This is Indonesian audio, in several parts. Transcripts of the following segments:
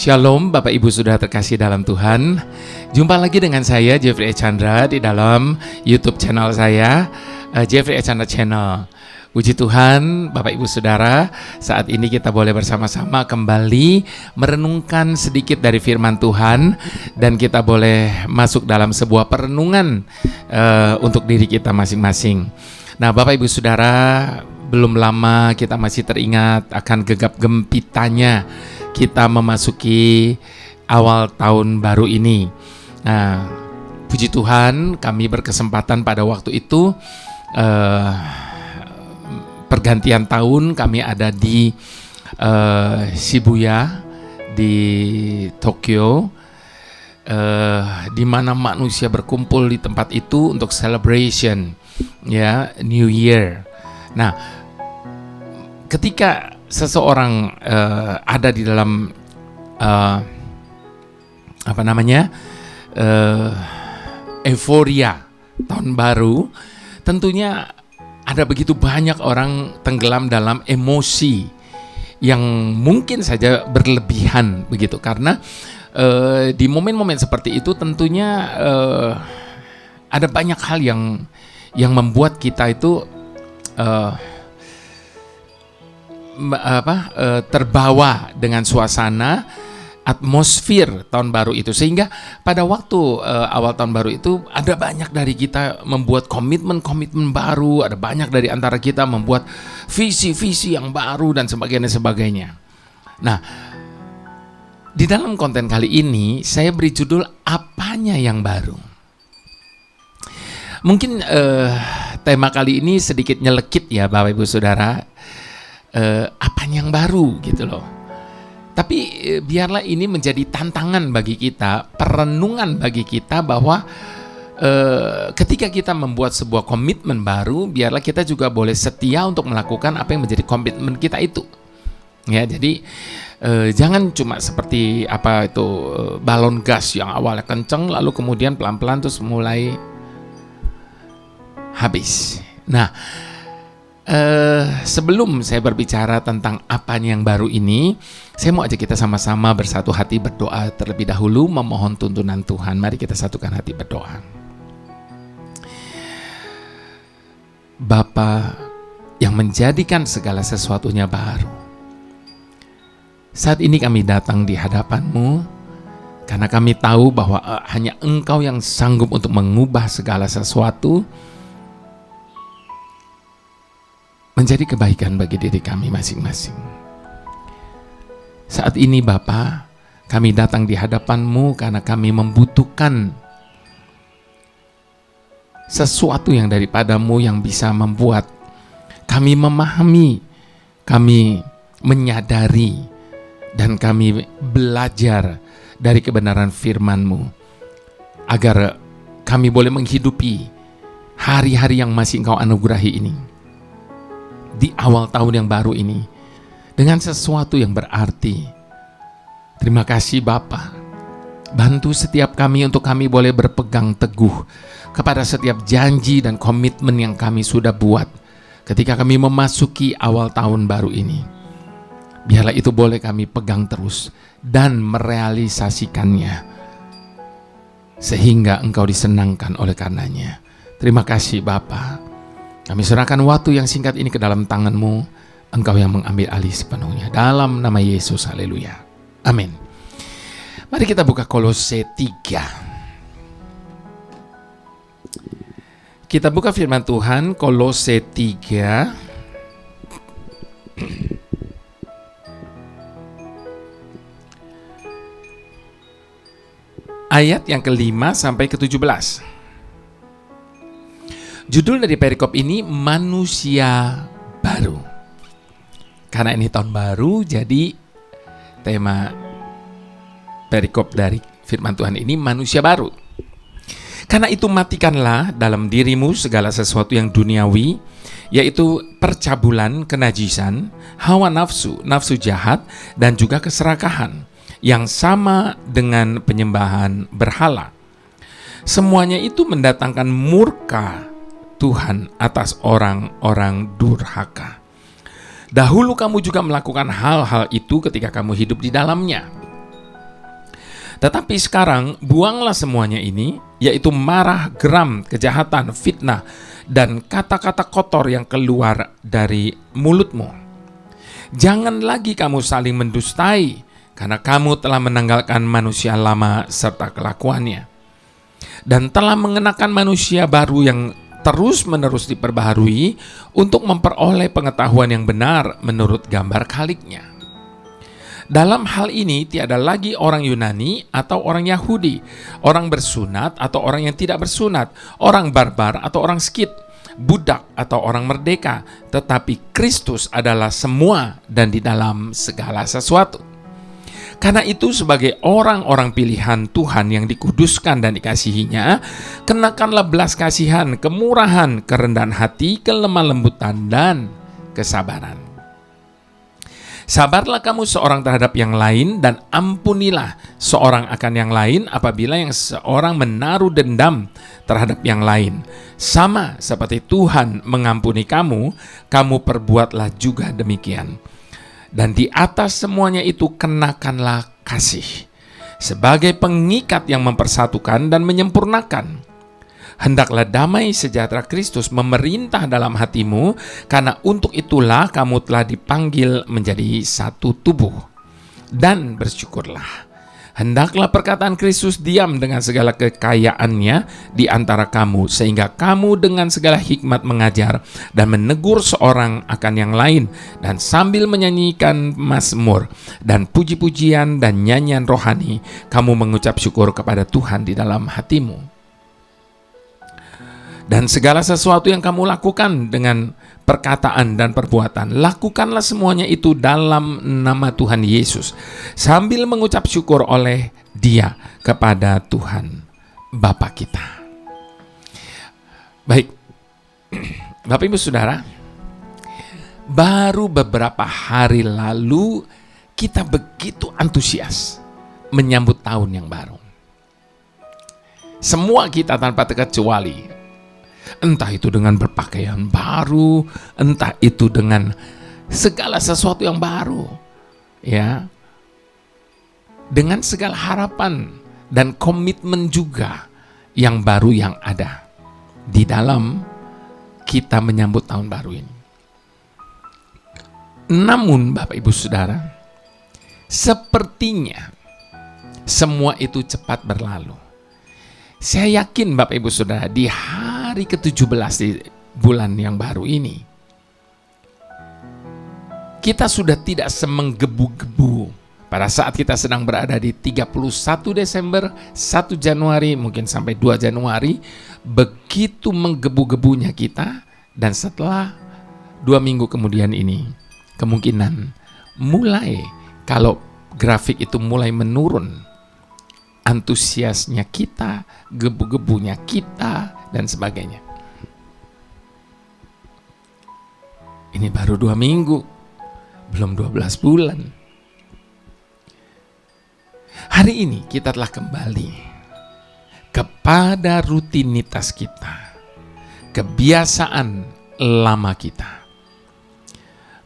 Shalom Bapak Ibu Saudara terkasih dalam Tuhan. Jumpa lagi dengan saya Jeffrey Chandra di dalam YouTube channel saya, Jeffrey Chandra Channel. Puji Tuhan Bapak Ibu Saudara, saat ini kita boleh bersama-sama kembali merenungkan sedikit dari firman Tuhan, dan kita boleh masuk dalam sebuah perenungan untuk diri kita masing-masing. Nah Bapak Ibu Saudara, belum lama kita masih teringat akan gegap gempitanya kita memasuki awal tahun baru ini. Nah, puji Tuhan kami berkesempatan pada waktu itu pergantian tahun kami ada di Shibuya di Tokyo, di mana manusia berkumpul di tempat itu untuk celebration ya New Year. Nah, ketika seseorang ada di dalam euforia tahun baru, tentunya ada begitu banyak orang tenggelam dalam emosi yang mungkin saja berlebihan begitu, karena di momen-momen seperti itu tentunya ada banyak hal yang membuat kita itu terbawa dengan suasana atmosfer tahun baru itu, sehingga pada waktu awal tahun baru itu ada banyak dari kita membuat komitmen baru, ada banyak dari antara kita membuat visi yang baru dan sebagainya. Nah, di dalam konten kali ini saya beri judul apanya yang baru. Mungkin tema kali ini sedikit nyelekit ya Bapak Ibu Saudara. Apa yang baru gitu loh. Tapi biarlah ini menjadi tantangan bagi kita, perenungan bagi kita bahwa ketika kita membuat sebuah komitmen baru, biarlah kita juga boleh setia untuk melakukan apa yang menjadi komitmen kita itu. Ya, jadi jangan cuma seperti balon gas yang awalnya kenceng lalu kemudian pelan-pelan terus mulai habis. Nah, sebelum saya berbicara tentang apa yang baru ini, saya mau ajak kita sama-sama bersatu hati berdoa terlebih dahulu, memohon tuntunan Tuhan. Mari kita satukan hati berdoa. Bapa yang menjadikan segala sesuatunya baru, saat ini kami datang di hadapan-Mu karena kami tahu bahwa hanya Engkau yang sanggup untuk mengubah segala sesuatu menjadi kebaikan bagi diri kami masing-masing. Saat ini Bapa, kami datang di hadapan-Mu karena kami membutuhkan sesuatu yang daripada-Mu yang bisa membuat kami memahami, kami menyadari, dan kami belajar dari kebenaran firman-Mu, agar kami boleh menghidupi hari-hari yang masih Engkau anugerahi ini di awal tahun yang baru ini dengan sesuatu yang berarti. Terima kasih Bapa. Bantu setiap kami untuk kami boleh berpegang teguh kepada setiap janji dan komitmen yang kami sudah buat ketika kami memasuki awal tahun baru ini. Biarlah itu boleh kami pegang terus dan merealisasikannya sehingga Engkau disenangkan oleh karenanya. Terima kasih Bapa. Kami serahkan waktu yang singkat ini ke dalam tangan-Mu. Engkau yang mengambil alih sepenuhnya. Dalam nama Yesus, haleluya. Amin. Mari kita buka Kolose 3. Kita buka firman Tuhan, Kolose 3. Ayat yang ke-5 sampai ke-17. Judul dari perikop ini manusia baru. Karena ini tahun baru, jadi tema perikop dari firman Tuhan ini manusia baru. Karena itu matikanlah dalam dirimu segala sesuatu yang duniawi, yaitu percabulan, kenajisan, hawa nafsu, nafsu jahat, dan juga keserakahan, yang sama dengan penyembahan berhala. Semuanya itu mendatangkan murka Tuhan atas orang-orang durhaka. Dahulu kamu juga melakukan hal-hal itu ketika kamu hidup di dalamnya. Tetapi sekarang buanglah semuanya ini, yaitu marah, geram, kejahatan, fitnah, dan kata-kata kotor yang keluar dari mulutmu. Jangan lagi kamu saling mendustai, karena kamu telah menanggalkan manusia lama serta kelakuannya, dan telah mengenakan manusia baru yang terus-menerus diperbaharui untuk memperoleh pengetahuan yang benar menurut gambar Khaliknya. Dalam hal ini tiada lagi orang Yunani atau orang Yahudi, orang bersunat atau orang yang tidak bersunat, orang barbar atau orang Skit, budak atau orang merdeka, tetapi Kristus adalah semua dan di dalam segala sesuatu. Karena itu sebagai orang-orang pilihan Tuhan yang dikuduskan dan dikasihinya, kenakanlah belas kasihan, kemurahan, kerendahan hati, kelemah lembutan, dan kesabaran. Sabarlah kamu seorang terhadap yang lain, dan ampunilah seorang akan yang lain apabila yang seorang menaruh dendam terhadap yang lain. Sama seperti Tuhan mengampuni kamu, kamu perbuatlah juga demikian. Dan di atas semuanya itu kenakanlah kasih, sebagai pengikat yang mempersatukan dan menyempurnakan. Hendaklah damai sejahtera Kristus memerintah dalam hatimu, karena untuk itulah kamu telah dipanggil menjadi satu tubuh. Dan bersyukurlah. Hendaklah perkataan Kristus diam dengan segala kekayaannya di antara kamu, sehingga kamu dengan segala hikmat mengajar dan menegur seorang akan yang lain, dan sambil menyanyikan mazmur dan puji-pujian dan nyanyian rohani, kamu mengucap syukur kepada Tuhan di dalam hatimu. Dan segala sesuatu yang kamu lakukan dengan perkataan dan perbuatan, lakukanlah semuanya itu dalam nama Tuhan Yesus, sambil mengucap syukur oleh Dia kepada Tuhan Bapa kita. Baik, Bapak Ibu Saudara, baru beberapa hari lalu kita begitu antusias menyambut tahun yang baru. Semua kita tanpa terkecuali, entah itu dengan berpakaian baru, entah itu dengan segala sesuatu yang baru, ya, dengan segala harapan dan komitmen juga yang baru yang ada di dalam kita menyambut tahun baru ini. Namun Bapak Ibu Saudara, sepertinya semua itu cepat berlalu. Saya yakin Bapak Ibu Saudara, di hari ke-17 di bulan yang baru ini, kita sudah tidak semenggebu-gebu pada saat kita sedang berada di 31 Desember, 1 Januari, mungkin sampai 2 Januari, begitu menggebu-gebunya kita, dan setelah 2 minggu kemudian ini, kemungkinan mulai, kalau grafik itu mulai menurun, antusiasnya kita, gebu-gebunya kita, dan sebagainya. Ini baru 2 minggu, belum 12 bulan. Hari ini kita telah kembali kepada rutinitas kita, kebiasaan lama kita.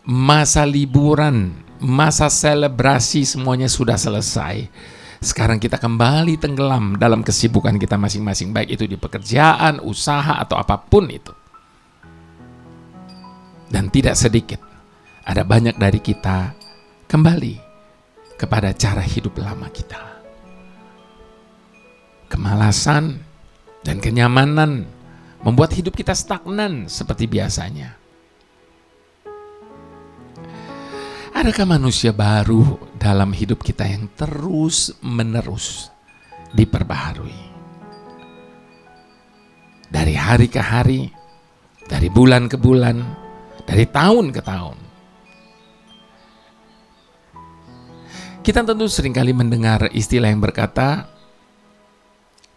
Masa liburan, masa selebrasi semuanya sudah selesai. Sekarang kita kembali tenggelam dalam kesibukan kita masing-masing, baik itu di pekerjaan, usaha, atau apapun itu. Dan tidak sedikit, ada banyak dari kita kembali kepada cara hidup lama kita. Kemalasan dan kenyamanan membuat hidup kita stagnan seperti biasanya. Adakah manusia baru dalam hidup kita yang terus-menerus diperbaharui? Dari hari ke hari, dari bulan ke bulan, dari tahun ke tahun. Kita tentu seringkali mendengar istilah yang berkata,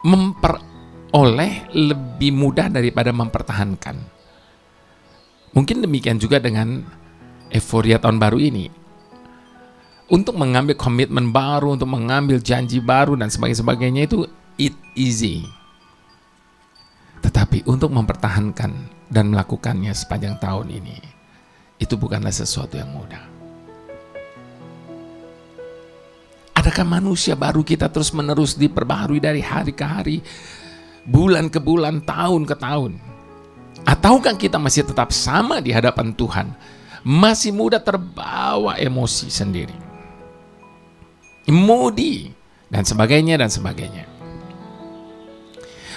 memperoleh lebih mudah daripada mempertahankan. Mungkin demikian juga dengan euforia tahun baru ini. Untuk mengambil komitmen baru, untuk mengambil janji baru dan sebagainya itu easy. Tetapi untuk mempertahankan dan melakukannya sepanjang tahun ini, itu bukanlah sesuatu yang mudah. Adakah Apakah manusia baru kita terus-menerus diperbaharui dari hari ke hari, bulan ke bulan, tahun ke tahun? Ataukah kita masih tetap sama di hadapan Tuhan, masih mudah terbawa emosi sendiri, moody, dan sebagainya dan sebagainya?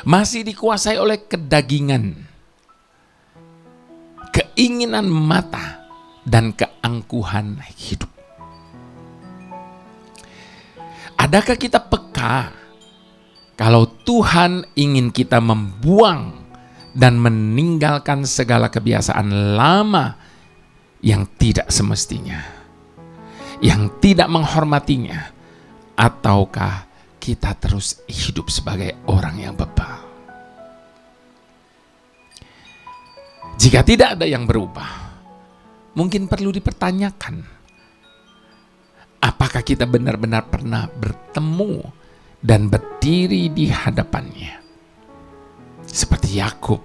Masih dikuasai oleh kedagingan, keinginan mata, dan keangkuhan hidup. Adakah kita peka kalau Tuhan ingin kita membuang dan meninggalkan segala kebiasaan lama yang tidak semestinya, yang tidak menghormatinya, ataukah kita terus hidup sebagai orang yang bebal? Jika tidak ada yang berubah, mungkin perlu dipertanyakan, apakah kita benar-benar pernah bertemu dan berdiri di hadapannya? Seperti Yakub,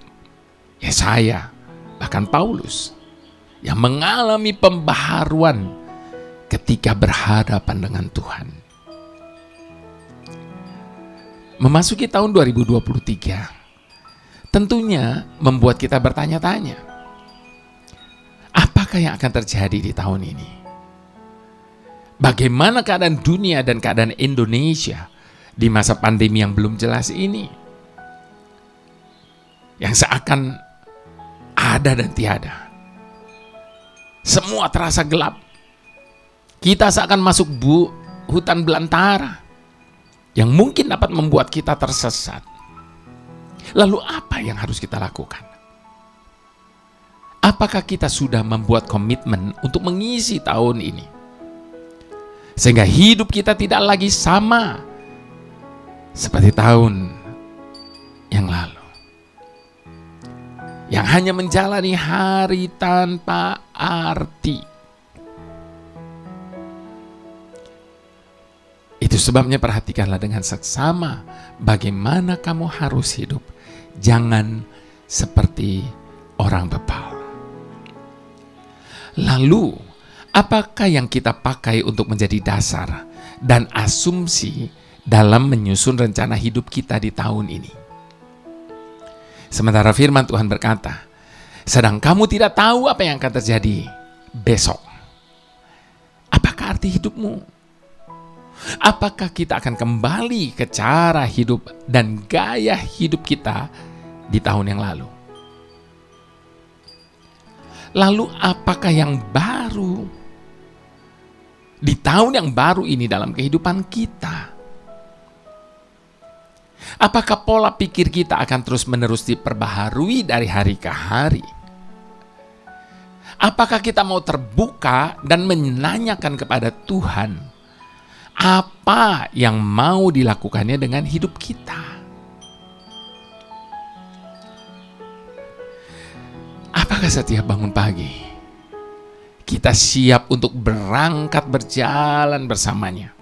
Yesaya, bahkan Paulus yang mengalami pembaharuan ketika berhadapan dengan Tuhan. Memasuki tahun 2023 tentunya membuat kita bertanya-tanya, apakah yang akan terjadi di tahun ini? Bagaimana keadaan dunia dan keadaan Indonesia di masa pandemi yang belum jelas ini, yang seakan ada dan tiada? Semua terasa gelap. Kita seakan masuk hutan belantara yang mungkin dapat membuat kita tersesat. Lalu apa yang harus kita lakukan? Apakah kita sudah membuat komitmen untuk mengisi tahun ini, sehingga hidup kita tidak lagi sama seperti tahun yang lalu, yang hanya menjalani hari tanpa arti? Itu sebabnya perhatikanlah dengan seksama bagaimana kamu harus hidup. Jangan seperti orang bebal. Lalu, apakah yang kita pakai untuk menjadi dasar dan asumsi dalam menyusun rencana hidup kita di tahun ini? Sementara firman Tuhan berkata, sedang kamu tidak tahu apa yang akan terjadi besok. Apakah arti hidupmu? Apakah kita akan kembali ke cara hidup dan gaya hidup kita di tahun yang lalu? Lalu apakah yang baru di tahun yang baru ini dalam kehidupan kita? Apakah pola pikir kita akan terus-menerus diperbaharui dari hari ke hari? Apakah kita mau terbuka dan menanyakan kepada Tuhan apa yang mau dilakukannya dengan hidup kita? Apakah setiap bangun pagi kita siap untuk berangkat berjalan bersamanya?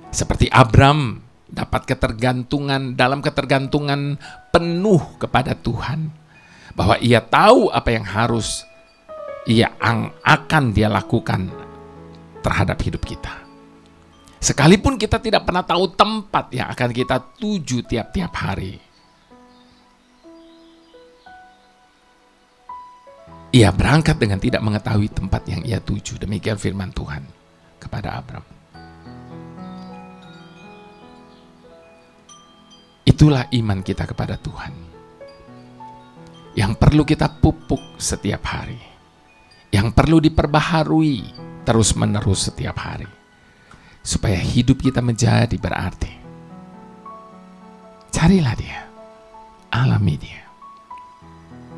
Seperti Abram dapat dalam ketergantungan penuh kepada Tuhan, bahwa ia tahu apa yang harus akan dia lakukan terhadap hidup kita. Sekalipun kita tidak pernah tahu tempat yang akan kita tuju tiap-tiap hari, ia berangkat dengan tidak mengetahui tempat yang ia tuju. Demikian firman Tuhan kepada Abram. Itulah iman kita kepada Tuhan, yang perlu kita pupuk setiap hari, yang perlu diperbaharui terus-menerus setiap hari, supaya hidup kita menjadi berarti. Carilah Dia, alami Dia,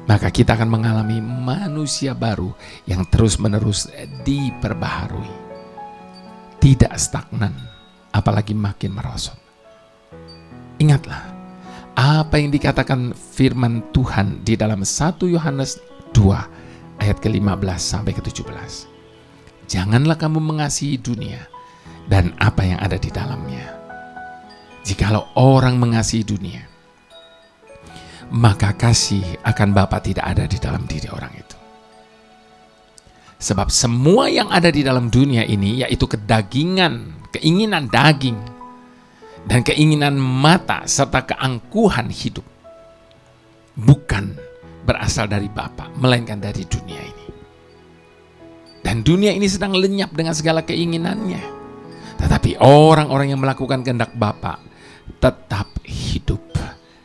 maka kita akan mengalami manusia baru yang terus-menerus diperbaharui, tidak stagnan, apalagi makin merosot. Ingatlah apa yang dikatakan firman Tuhan di dalam 1 Yohanes 2 ayat ke-15 sampai ke-17. Janganlah kamu mengasihi dunia dan apa yang ada di dalamnya. Jikalau orang mengasihi dunia, maka kasih akan Bapa tidak ada di dalam diri orang itu. Sebab semua yang ada di dalam dunia ini, yaitu kedagingan, keinginan daging, dan keinginan mata serta keangkuhan hidup bukan berasal dari Bapa, melainkan dari dunia ini. Dan dunia ini sedang lenyap dengan segala keinginannya. Tetapi orang-orang yang melakukan kehendak Bapa tetap hidup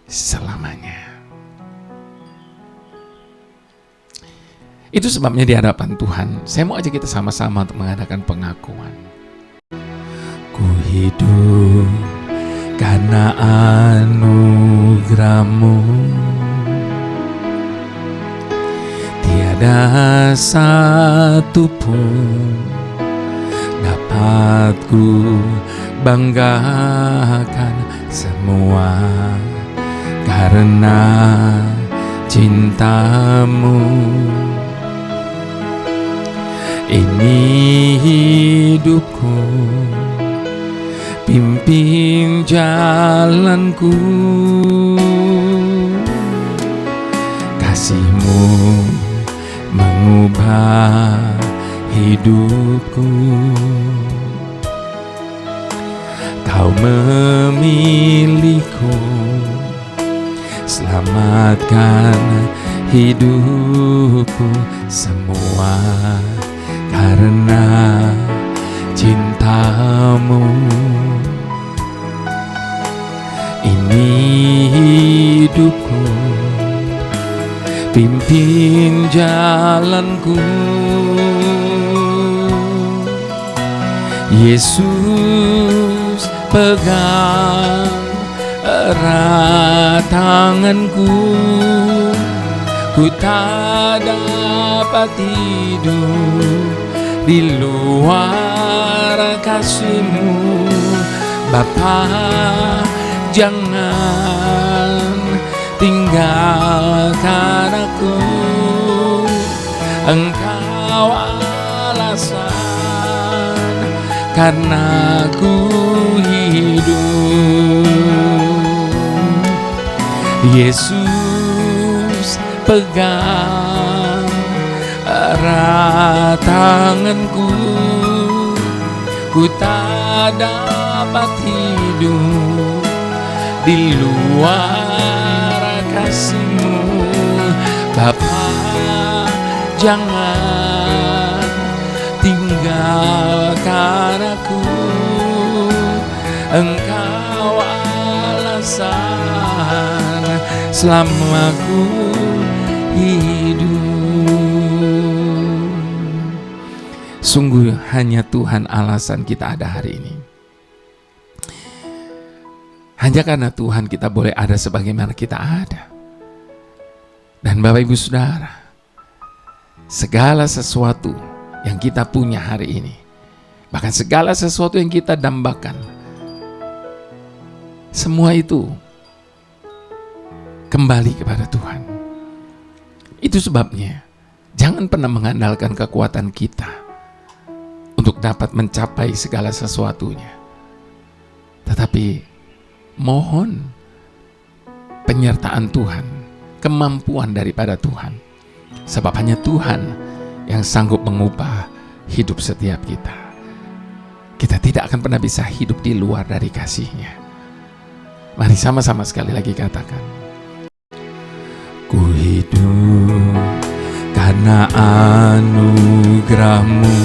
selamanya. Itu sebabnya di hadapan Tuhan, saya mau ajak kita sama-sama untuk mengadakan pengakuan. Ku hidup karena anugerah-Mu, tiada satu pun dapat ku banggakan, semua karena cinta-Mu. Ini hidupku, pimpin jalanku, kasih-Mu mengubah hidupku. Kau memilihku, selamatkan hidupku, semua karena cinta-Mu. Ini hidupku, pimpin jalanku. Yesus, pegang erat tanganku, ku tak dapat hidup di luar kasih-Mu. Bapa, jangan tinggalkan aku, Engkau alasan karena ku hidup. Yesus, pegang erat tanganku, ku tak dapat hidup di luar kasih-Mu. Bapa, jangan tinggalkan aku, Engkau alasan selama ku hidup. Sungguh hanya Tuhan alasan kita ada hari ini. Hanya karena Tuhan kita boleh ada sebagaimana kita ada. Dan Bapak Ibu Saudara, segala sesuatu yang kita punya hari ini, bahkan segala sesuatu yang kita dambakan, semua itu kembali kepada Tuhan. Itu sebabnya jangan pernah mengandalkan kekuatan kita untuk dapat mencapai segala sesuatunya. Tetapi mohon penyertaan Tuhan, kemampuan daripada Tuhan. Sebab hanya Tuhan yang sanggup mengubah hidup setiap kita. Kita tidak akan pernah bisa hidup di luar dari kasih-Nya. Mari sama-sama sekali lagi katakan, ku hidup karena anugerah-Mu,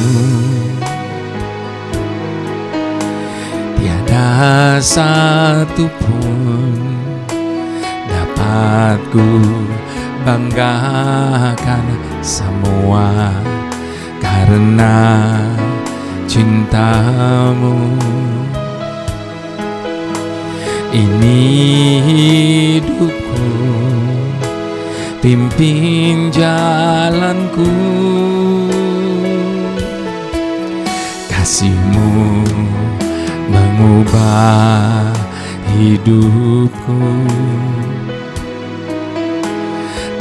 tiada satu pun dapat ku banggakan, semua karena cinta-Mu. Ini hidupku, pimpin jalanku, kasih-Mu mengubah hidupku.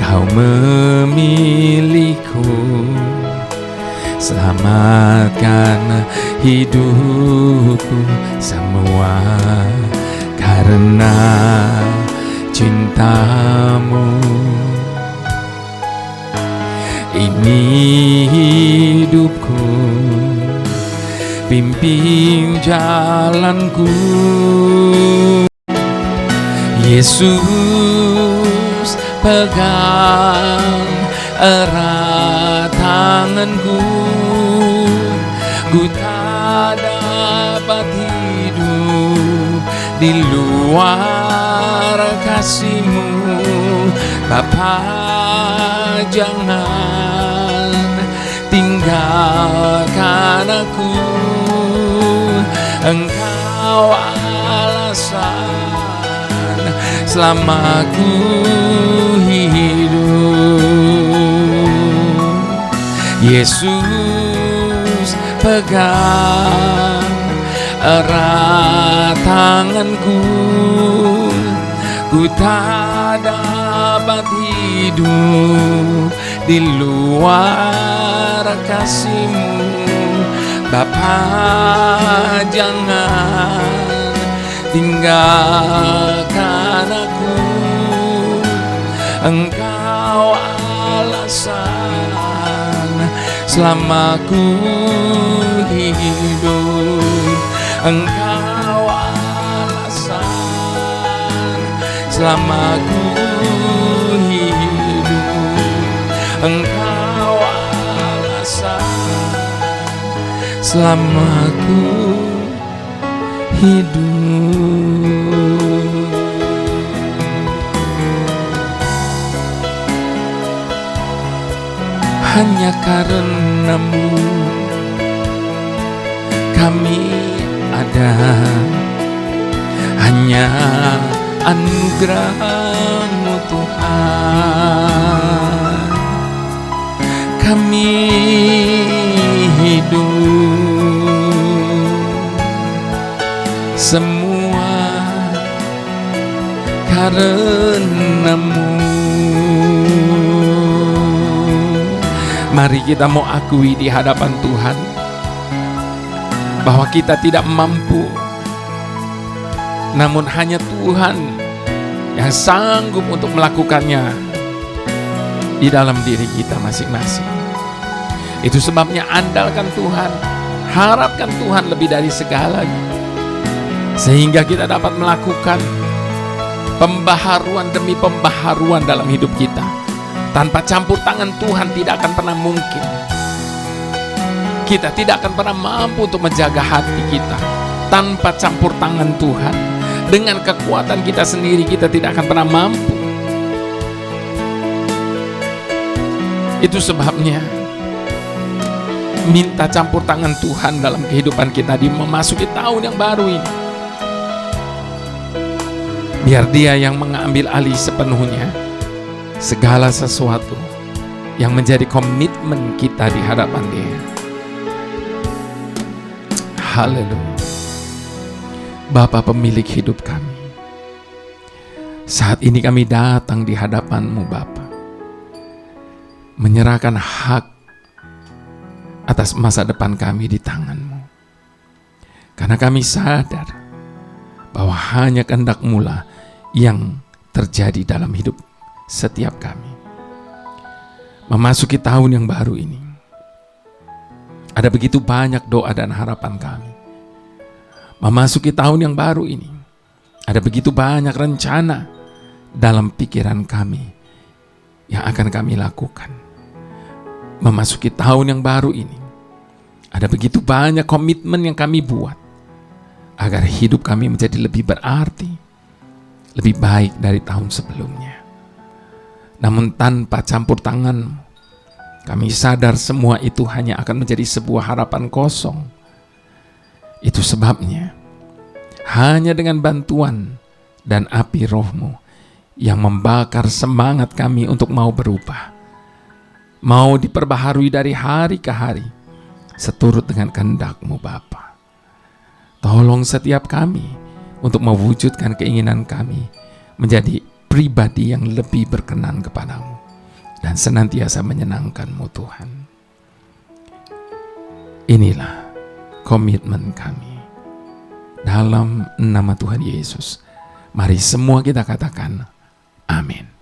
Kau memilihku, selamatkan hidupku, semua karena cinta-Mu. Ini hidupku, pimpin bimbing jalanku. Yesus, pegang erat tanganku, ku tak dapat hidup di luar kasih-Mu. Bapa, jangan tinggalkan aku, Engkau alasan selama ku hidup. Yesus, pegang erat tanganku, ku tak dapat hidup di luar kasih-Mu. Bapa, jangan tinggalkan aku, Engkau alasan selama ku hidup. Engkau alasan selama ku hidup. Engkau alasan selama ku hidup. Hanya karena-Mu kami ada, hanya anugerah-Mu Tuhan kami hidup. Semua karena-Mu. Mari kita mau akui di hadapan Tuhan bahwa kita tidak mampu, namun hanya Tuhan yang sanggup untuk melakukannya di dalam diri kita masing-masing. Itu sebabnya andalkan Tuhan, harapkan Tuhan lebih dari segalanya, sehingga kita dapat melakukan pembaharuan demi pembaharuan dalam hidup kita. Tanpa campur tangan Tuhan tidak akan pernah mungkin. Kita tidak akan pernah mampu untuk menjaga hati kita tanpa campur tangan Tuhan. Dengan kekuatan kita sendiri kita tidak akan pernah mampu. Itu sebabnya minta campur tangan Tuhan dalam kehidupan kita di memasuki tahun yang baru ini. Biar Dia yang mengambil alih sepenuhnya segala sesuatu yang menjadi komitmen kita di hadapan Dia. Haleluya. Bapa pemilik hidup kami, saat ini kami datang di hadapan-Mu Bapa, menyerahkan hak atas masa depan kami di tangan-Mu. Karena kami sadar bahwa hanya kehendak-Mu lah yang terjadi dalam hidup setiap kami. Memasuki tahun yang baru ini, ada begitu banyak doa dan harapan kami. Memasuki tahun yang baru ini, ada begitu banyak rencana dalam pikiran kami yang akan kami lakukan. Memasuki tahun yang baru ini, ada begitu banyak komitmen yang kami buat agar hidup kami menjadi lebih berarti, lebih baik dari tahun sebelumnya. Namun tanpa campur tangan, kami sadar semua itu hanya akan menjadi sebuah harapan kosong. Itu sebabnya hanya dengan bantuan dan api Roh-Mu yang membakar semangat kami untuk mau berubah, mau diperbaharui dari hari ke hari seturut dengan kehendak-Mu Bapa. Tolong setiap kami untuk mewujudkan keinginan kami menjadi pribadi yang lebih berkenan kepadamu dan senantiasa menyenangkan-Mu Tuhan. Inilah komitmen kami. Dalam nama Tuhan Yesus, mari semua kita katakan amin.